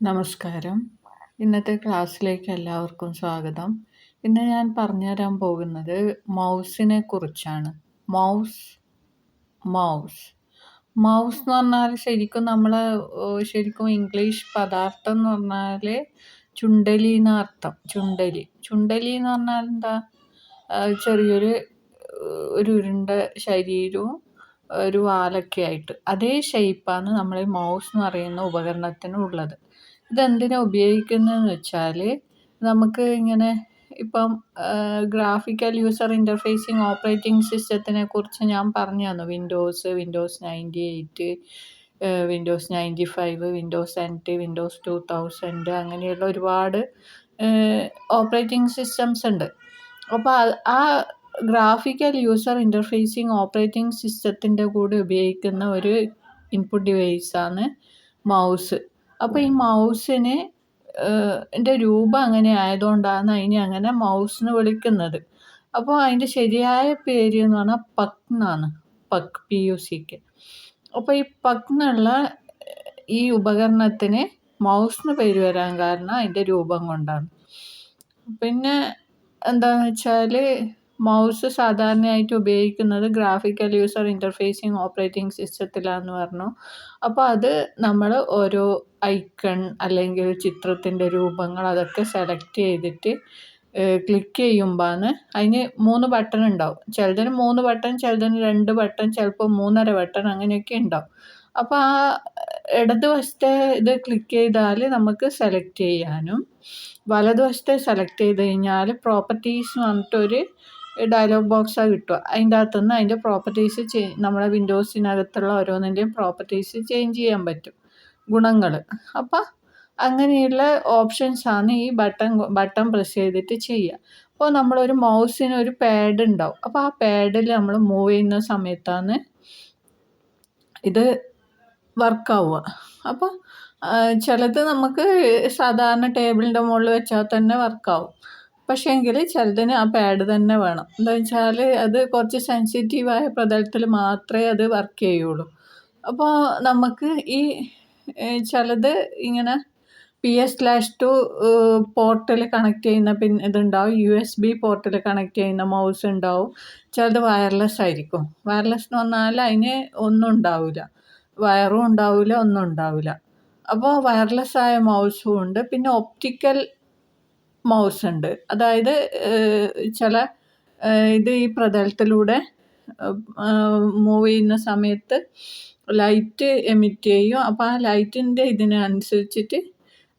നമസ്കാരം. ഇന്നത്തെ ക്ലാസ്സിലേക്ക് എല്ലാവർക്കും സ്വാഗതം. ഇന്ന് ഞാൻ പറഞ്ഞുതരാൻ പോകുന്നത് മൗസിനെ കുറിച്ചാണ്. Mouse, mouse. മൗസ് എന്ന് പറഞ്ഞാൽ ശരിക്കും ഇംഗ്ലീഷ് പദാർത്ഥം എന്ന് പറഞ്ഞാൽ ചുണ്ടലി എന്ന അർത്ഥം. ചുണ്ടലി. ചുണ്ടലി എന്ന് പറഞ്ഞാൽ എന്താ? ചെറിയൊരു ഒരു ഉരുണ്ട ശരീരവും ഒരു വാലൊക്കെ ആയിട്ട് അതേ ഷേപ്പാണ് നമ്മൾ ഈ മൗസ് എന്ന് പറയുന്ന ഉപകരണത്തിനുള്ളത്. ഇതെന്തിനാ ഉപയോഗിക്കുന്നതെന്ന് വെച്ചാൽ നമുക്ക് ഇങ്ങനെ ഇപ്പം ഗ്രാഫിക്കൽ യൂസർ ഇൻ്റർഫേസിങ് ഓപ്പറേറ്റിംഗ് സിസ്റ്റത്തിനെ കുറിച്ച് ഞാൻ പറഞ്ഞു തന്നു. Windows 98, Windows 95, Windows NT, Windows 2000 അങ്ങനെയുള്ള ഒരുപാട് ഓപ്പറേറ്റിംഗ് സിസ്റ്റംസ് ഉണ്ട്. അപ്പോൾ ആ ഗ്രാഫിക്കൽ യൂസർ ഇൻ്റർഫേസിങ് ഓപ്പറേറ്റിംഗ് സിസ്റ്റത്തിൻ്റെ കൂടെ ഉപയോഗിക്കുന്ന ഒരു ഇൻപുട്ട് ഡിവൈസാണ് മൗസ്. അപ്പോൾ ഈ മൗസിന് ൻ്റെ രൂപം അങ്ങനെ ആയതുകൊണ്ടാണ് അതിനെ അങ്ങനെ മൗസ് എന്ന് വിളിക്കുന്നത്. അപ്പോൾ അതിൻ്റെ ശരിയായ പേര് എന്ന് പറഞ്ഞാൽ പഗ് എന്നാണ്. PUCK. അപ്പോൾ ഈ പഗ് എന്നുള്ള ഈ ഉപകരണത്തിന് മൗസ് എന്ന് പേര് വരാൻ കാരണം അതിൻ്റെ രൂപം കൊണ്ടാണ്. പിന്നെ എന്താണെന്ന് വെച്ചാൽ മൗസ് സാധാരണയായിട്ട് ഉപയോഗിക്കുന്നത് ഗ്രാഫിക്കൽ യൂസർ ഇൻ്റർഫേസിങ് ഓപ്പറേറ്റിംഗ് സിസ്റ്റത്തിലാണെന്ന് പറഞ്ഞു. അപ്പോൾ അത് നമ്മൾ ഓരോ ഐക്കൺ അല്ലെങ്കിൽ ചിത്രത്തിൻ്റെ രൂപങ്ങൾ അതൊക്കെ സെലക്ട് ചെയ്തിട്ട് ക്ലിക്ക് ചെയ്യുമ്പോഴാണ് അതിന് 3 ബട്ടൺ ഉണ്ടാവും. ചിലതിന് 3 ബട്ടൺ, ചിലതിന് 2 ബട്ടൺ, ചിലപ്പോൾ 3.5 ബട്ടൺ അങ്ങനെയൊക്കെ ഉണ്ടാവും. അപ്പോൾ ആ ഇടതുവശത്തെ ഇത് ക്ലിക്ക് ചെയ്താൽ നമുക്ക് സെലക്ട് ചെയ്യാനും, വലതുവശത്തെ സെലക്ട് ചെയ്ത് കഴിഞ്ഞാൽ പ്രോപ്പർട്ടീസ് എന്ന് പറഞ്ഞിട്ടൊരു ഡയലോഗ് ബോക്സാണ് കിട്ടുക. അതിൻ്റെ അകത്തുനിന്ന് അതിൻ്റെ പ്രോപ്പർട്ടീസ് നമ്മുടെ വിൻഡോസിനകത്തുള്ള ഓരോന്നിൻ്റെയും പ്രോപ്പർട്ടീസ് ചേഞ്ച് ചെയ്യാൻ പറ്റും, ഗുണങ്ങൾ. അപ്പോൾ അങ്ങനെയുള്ള ഓപ്ഷൻസാണ് ഈ ബട്ടൺ പ്രസ് ചെയ്തിട്ട് ചെയ്യുക. അപ്പോൾ നമ്മളൊരു മൗസിന് ഒരു പാഡ് ഉണ്ടാവും. അപ്പോൾ ആ പാഡിൽ നമ്മൾ മൂവ് ചെയ്യുന്ന സമയത്താണ് ഇത് വർക്കാവുക. അപ്പോൾ ചിലത് നമുക്ക് സാധാരണ ടേബിളിൻ്റെ മുകളിൽ വെച്ചാൽ തന്നെ വർക്കാവും. പക്ഷേ എങ്കിൽ ചിലതിന് ആ പാഡ് തന്നെ വേണം. എന്താ വെച്ചാൽ അത് കുറച്ച് സെൻസിറ്റീവായ പ്രതലത്തിൽ മാത്രമേ അത് വർക്ക് ചെയ്യുള്ളൂ. അപ്പോൾ നമുക്ക് ഈ ചിലത് ഇങ്ങനെ PS/2 പോർട്ടിൽ കണക്ട് ചെയ്യുന്ന ഇതുണ്ടാവും, USB പോർട്ടിൽ കണക്ട് ചെയ്യുന്ന മൗസ് ഉണ്ടാവും. ചിലത് വയർലെസ് ആയിരിക്കും. വയർലെസ് എന്ന് പറഞ്ഞാൽ അതിന് ഒന്നും ഉണ്ടാവില്ല, വയറും ഉണ്ടാവില്ല, ഒന്നും ഉണ്ടാവില്ല. അപ്പോൾ വയർലെസ് ആയ മൗസും ഉണ്ട്. പിന്നെ ഒപ്റ്റിക്കൽ മൗസ് ഉണ്ട്. അതായത് ഇത് ഈ പ്രതലത്തിലൂടെ മൂവ് ചെയ്യുന്ന സമയത്ത് ലൈറ്റ് എമിറ്റ് ചെയ്യും. അപ്പോൾ ആ ലൈറ്റിൻ്റെ ഇതിനനുസരിച്ചിട്ട്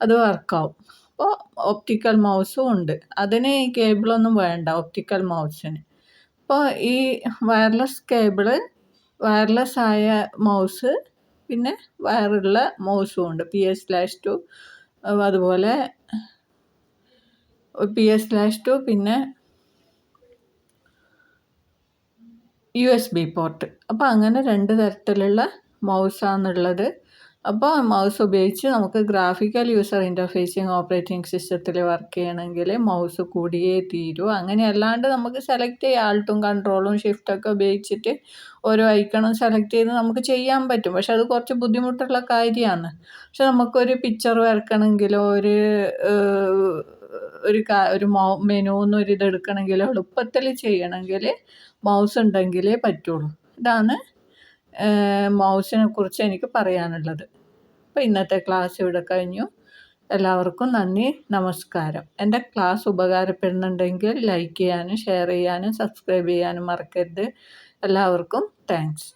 അത് വർക്കാവും. അപ്പോൾ ഒപ്റ്റിക്കൽ മൗസും ഉണ്ട്. അതിന് ഈ കേബിളൊന്നും വേണ്ട ഒപ്റ്റിക്കൽ മൗസിന്. അപ്പോൾ ഈ വയർലെസ് ആയ മൗസ്, പിന്നെ വയറുള്ള മൗസും ഉണ്ട്. PS/2, അതുപോലെ PS/2, പിന്നെ USB പോർട്ട്. അപ്പോൾ അങ്ങനെ 2 തരത്തിലുള്ള മൗസാണുള്ളത്. അപ്പോൾ മൗസ് ഉപയോഗിച്ച് നമുക്ക് ഗ്രാഫിക്കൽ യൂസർ ഇൻ്റർഫേസിങ് ഓപ്പറേറ്റിംഗ് സിസ്റ്റത്തിൽ വർക്ക് ചെയ്യണമെങ്കിൽ മൗസ് കൂടിയേ തീരൂ. അങ്ങനെ അല്ലാണ്ട് നമുക്ക് സെലക്ട് ചെയ്യാം. ആൾട്ടും കൺട്രോളും ഷിഫ്റ്റൊക്കെ ഉപയോഗിച്ചിട്ട് ഓരോ ഐക്കണും സെലക്ട് ചെയ്ത് നമുക്ക് ചെയ്യാൻ പറ്റും. പക്ഷെ അത് കുറച്ച് ബുദ്ധിമുട്ടുള്ള കാര്യമാണ്. പക്ഷെ നമുക്കൊരു പിക്ചർ വരക്കണമെങ്കിലോ ഒരു മെനുന്നൊരു ഇതെടുക്കണമെങ്കിലോ എളുപ്പത്തിൽ ചെയ്യണമെങ്കിൽ മൗസ് ഉണ്ടെങ്കിലേ പറ്റുള്ളൂ. ഇതാണ് മൗസിനെ കുറിച്ച് എനിക്ക് പറയാനുള്ളത്. അപ്പോൾ ഇന്നത്തെ ക്ലാസ് ഇവിടെ കഴിഞ്ഞു. എല്ലാവർക്കും നന്ദി, നമസ്കാരം. എൻ്റെ ക്ലാസ് ഉപകാരപ്പെടുന്നുണ്ടെങ്കിൽ ലൈക്ക് ചെയ്യാനും ഷെയർ ചെയ്യാനും സബ്സ്ക്രൈബ് ചെയ്യാനും മറക്കരുത്. എല്ലാവർക്കും താങ്ക്സ്.